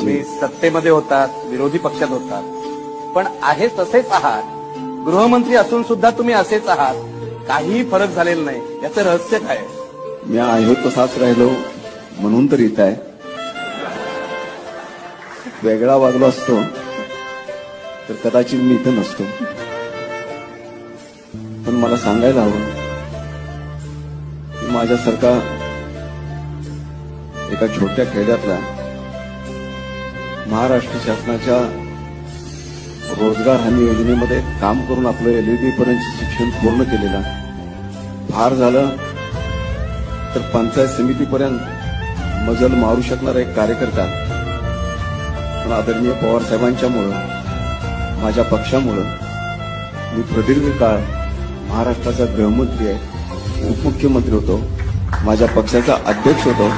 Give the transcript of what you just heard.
तुम्ही सत्तेमध्ये होतात, विरोधी पक्षात होतात, पण आहे तसेच आहात. गृहमंत्री असून सुद्धा तुम्ही असेच आहात. काही फरक झालेला नाही. याचं रहस्य काय आहे? मी आहे तसाच राहिलो म्हणून तर इथं आहे. वेगळा वागलो असतो तर कदाचित मी इथं नसतो. पण मला सांगायला हवं की माझ्यासारखा एका छोट्या खेड्यातला महाराष्ट्र शासनाच्या रोजगार हमी योजनेमध्ये काम करून आपलं एलईडी पर्यंत शिक्षण पूर्ण केलेला, फार झालं तर पंचायत समितीपर्यंत मजल मारू शकणारा एक कार्यकर्ता, पण आदरणीय पवार साहेबांच्यामुळं, माझ्या पक्षामुळं मी प्रदीर्घ काळ महाराष्ट्राचा गृहमंत्री आहे, उपमुख्यमंत्री होतो, माझ्या पक्षाचा अध्यक्ष होतो.